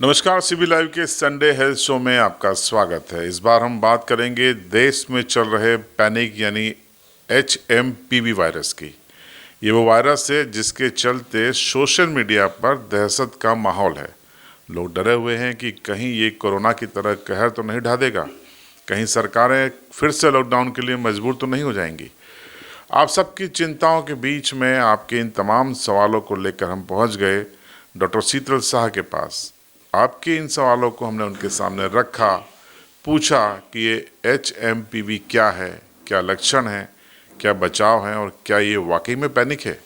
नमस्कार, CB live के Sunday health show में आपका स्वागत है। इस बार हम बात करेंगे देश में चल रहे पैनिक यानी HMPV वायरस की। ये वो वायरस है जिसके चलते सोशल मीडिया पर दहशत का माहौल है। लोग डरे हुए हैं कि कहीं ये कोरोना की तरह कहर तो नहीं ढा देगा, कहीं सरकारें फिर से लॉकडाउन के लिए मजबूर तो नहीं हो जाएंगी। आप सबकी चिंताओं के बीच में आपके इन तमाम सवालों को लेकर हम पहुंच गए डॉक्टर शीतल शाह के पास। आपके इन सवालों को हमने उनके सामने रखा, पूछा कि ये HMPV क्या है, क्या लक्षण है, क्या बचाव है और क्या ये वाकई में पैनिक है।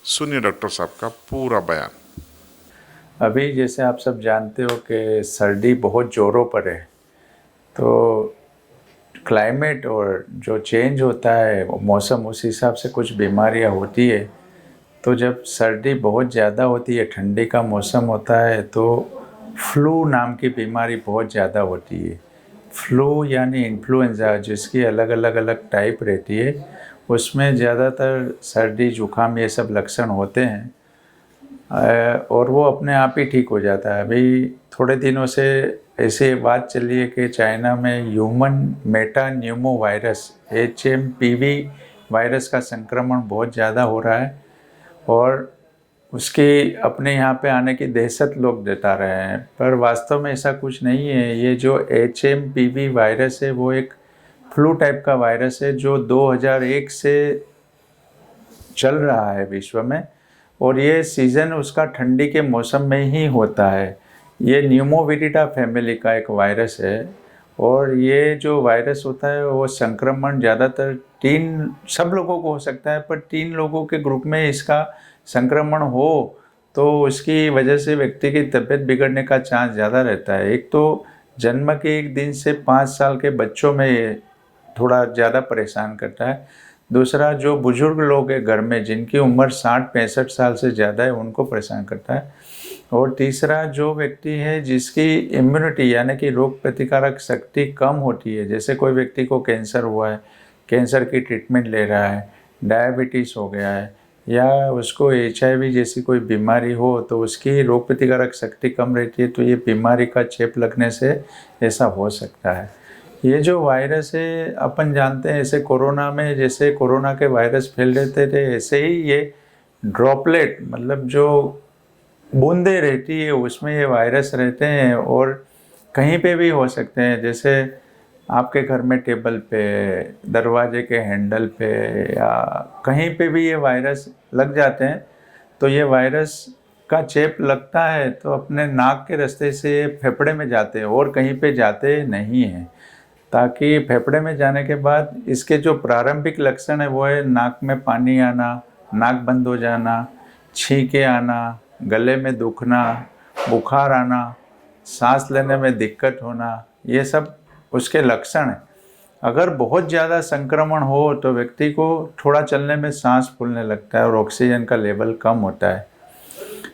सुनिए डॉक्टर साहब का पूरा बयान। अभी जैसे आप सब जानते हो कि सर्दी बहुत ज़ोरों पर है, तो क्लाइमेट और जो चेंज होता है मौसम, उस हिसाब से कुछ बीमारियां होती है। तो जब सर्दी बहुत ज़्यादा होती है, ठंडी का मौसम होता है, तो फ्लू नाम की बीमारी बहुत ज़्यादा होती है। फ्लू यानी इन्फ्लुएंजा, जिसकी अलग अलग टाइप रहती है, उसमें ज़्यादातर सर्दी जुकाम ये सब लक्षण होते हैं और वो अपने आप ही ठीक हो जाता है। अभी थोड़े दिनों से ऐसे बात चली है कि चाइना में human Meta Numa virus HMPV virus का संक्रमण बहुत ज़्यादा हो रहा है और उसके अपने यहाँ पे आने की दहशत लोग जता रहे हैं, पर वास्तव में ऐसा कुछ नहीं है। ये जो HMPV वायरस है वो एक फ्लू टाइप का वायरस है जो 2001 से चल रहा है विश्व में, और ये सीज़न उसका ठंडी के मौसम में ही होता है। ये न्यूमोविरिडा फैमिली का एक वायरस है और ये जो वायरस होता है वो संक्रमण ज़्यादातर सब लोगों को हो सकता है, पर 3 लोगों के ग्रुप में इसका संक्रमण हो तो उसकी वजह से व्यक्ति की तबीयत बिगड़ने का चांस ज़्यादा रहता है। एक तो जन्म के एक दिन से 5 साल के बच्चों में ये थोड़ा ज़्यादा परेशान करता है। दूसरा, जो बुजुर्ग लोग हैं घर में जिनकी उम्र 60-65 साल से ज़्यादा है, उनको परेशान करता है। और तीसरा, जो व्यक्ति है जिसकी इम्यूनिटी यानी कि रोग प्रतिकारक शक्ति कम होती है, जैसे कोई व्यक्ति को कैंसर हुआ है, कैंसर की ट्रीटमेंट ले रहा है, डायबिटीज़ हो गया है, या उसको HIV जैसी कोई बीमारी हो, तो उसकी रोग प्रतिकारक शक्ति कम रहती है, तो ये बीमारी का चेप लगने से ऐसा हो सकता है। ये जो वायरस है अपन जानते हैं, ऐसे कोरोना में जैसे कोरोना के वायरस फैल रहते थे, ऐसे ही ये ड्रॉपलेट मतलब जो बूंदे रहती है उसमें ये वायरस रहते हैं और कहीं पे भी हो सकते हैं। जैसे आपके घर में टेबल पे, दरवाजे के हैंडल पे, या कहीं पे भी ये वायरस लग जाते हैं। तो ये वायरस का चेप लगता है तो अपने नाक के रास्ते से फेफड़े में जाते हैं और कहीं पे जाते नहीं हैं, ताकि फेफड़े में जाने के बाद इसके जो प्रारंभिक लक्षण है वो है नाक में पानी आना, नाक बंद हो जाना, छींके आना, गले में दुखना, बुखार आना, सांस लेने में दिक्कत होना, ये सब उसके लक्षण हैं। अगर बहुत ज़्यादा संक्रमण हो तो व्यक्ति को थोड़ा चलने में सांस फूलने लगता है और ऑक्सीजन का लेवल कम होता है।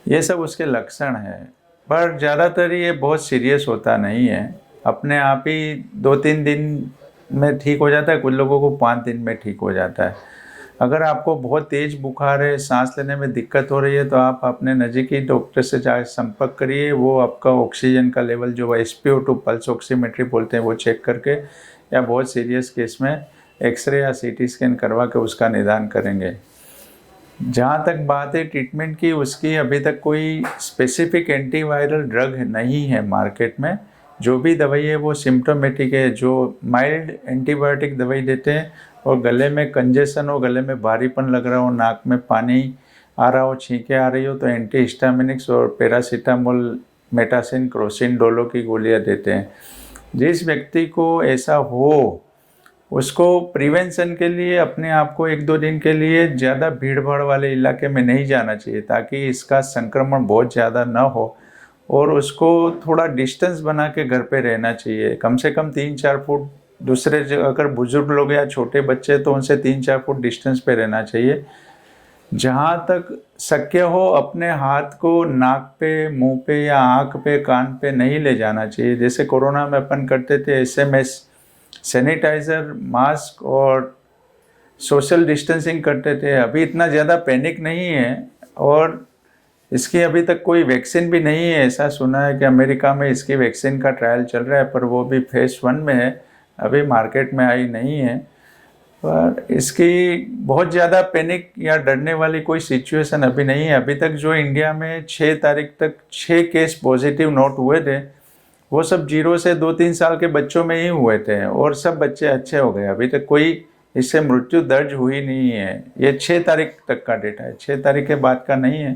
ये सब उसके लक्षण हैं, पर ज़्यादातर ये बहुत सीरियस होता नहीं है, अपने आप ही 2-3 दिन में ठीक हो जाता है, कुछ लोगों को 5 दिन में ठीक हो जाता है। अगर आपको बहुत तेज़ बुखार है, सांस लेने में दिक्कत हो रही है, तो आप अपने नज़दीकी डॉक्टर से जा संपर्क करिए। वो आपका ऑक्सीजन का लेवल जो SpO2 पल्स ऑक्सीमेट्री बोलते हैं वो चेक करके, या बहुत सीरियस केस में एक्सरे या CT स्कैन करवा के उसका निदान करेंगे। जहाँ तक बात है ट्रीटमेंट की, उसकी अभी तक कोई स्पेसिफिक एंटीवायरल ड्रग नहीं है मार्केट में। जो भी दवाई है वो सिम्टोमेटिक है, जो माइल्ड एंटीबायोटिक दवाई देते हैं और गले में कंजेशन हो, गले में भारीपन लग रहा हो, नाक में पानी आ रहा हो, छींके आ रही हो, तो एंटीहिस्टामिनिक्स और पैरासीटामोल, मेटासिन, क्रोसिन, डोलो की गोलियाँ देते हैं। जिस व्यक्ति को ऐसा हो उसको प्रिवेंशन के लिए अपने आप को 1-2 दिन के लिए ज़्यादा भीड़ भाड़ वाले इलाके में नहीं जाना चाहिए, ताकि इसका संक्रमण बहुत ज़्यादा ना हो, और उसको थोड़ा डिस्टेंस बना के घर पे रहना चाहिए, कम से कम 3-4 फुट दूसरे जगह। अगर बुजुर्ग लोग या छोटे बच्चे तो उनसे 3-4 फुट डिस्टेंस पे रहना चाहिए। जहाँ तक शक्य हो अपने हाथ को नाक पे, मुंह पे या आँख पे, कान पे नहीं ले जाना चाहिए। जैसे कोरोना में अपन करते थे SMS, सैनिटाइज़र, मास्क और सोशल डिस्टेंसिंग करते थे। अभी इतना ज़्यादा पैनिक नहीं है और इसकी अभी तक कोई वैक्सीन भी नहीं है। ऐसा सुना है कि अमेरिका में इसकी वैक्सीन का ट्रायल चल रहा है, पर वो भी फेज़ 1 में है, अभी मार्केट में आई नहीं है। पर इसकी बहुत ज़्यादा पैनिक या डरने वाली कोई सिचुएशन अभी नहीं है। अभी तक जो इंडिया में 6 तारीख तक 6 केस पॉजिटिव नोट हुए थे, वो सब 0 से 2-3 साल के बच्चों में ही हुए थे और सब बच्चे अच्छे हो गए। अभी तक कोई इससे मृत्यु दर्ज हुई नहीं है। ये 6 तारीख तक का डेटा है, 6 तारीख के बाद का नहीं है।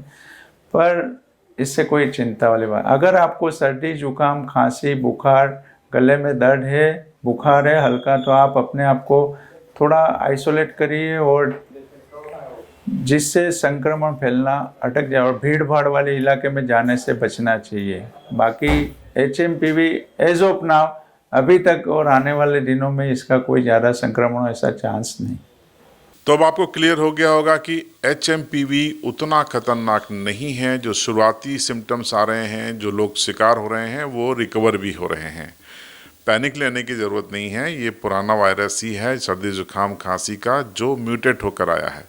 पर इससे कोई चिंता वाली बात, अगर आपको सर्दी जुकाम खांसी बुखार गले में दर्द है बुखार है हल्का, तो आप अपने आप को थोड़ा आइसोलेट करिए और जिससे संक्रमण फैलना अटक जाए, और भीड़ भाड़ वाले इलाके में जाने से बचना चाहिए। बाकी HMPV एज ऑफ नाउ अभी तक और आने वाले दिनों में इसका कोई ज़्यादा संक्रमण ऐसा चांस नहीं। तो अब आपको क्लियर हो गया होगा कि HMPV उतना खतरनाक नहीं है। जो शुरुआती सिम्टम्स आ रहे हैं, जो लोग शिकार हो रहे हैं, वो रिकवर भी हो रहे हैं। पैनिक लेने की ज़रूरत नहीं है। ये पुराना वायरस ही है सर्दी जुकाम खांसी का, जो म्यूटेट होकर आया है।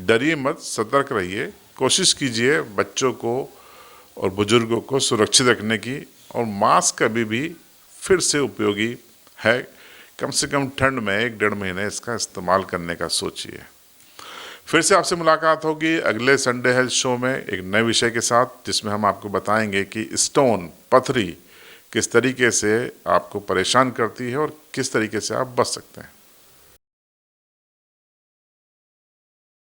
डरिए मत, सतर्क रहिए, कोशिश कीजिए बच्चों को और बुजुर्गों को सुरक्षित रखने की। और मास्क अभी भी फिर से उपयोगी है। कम से कम ठंड में 1-1.5 महीने इसका इस्तेमाल करने का सोचिए। फिर से आपसे मुलाकात होगी अगले संडे हेल्थ शो में एक नए विषय के साथ, जिसमें हम आपको बताएंगे कि स्टोन पथरी किस तरीके से आपको परेशान करती है और किस तरीके से आप बच सकते हैं।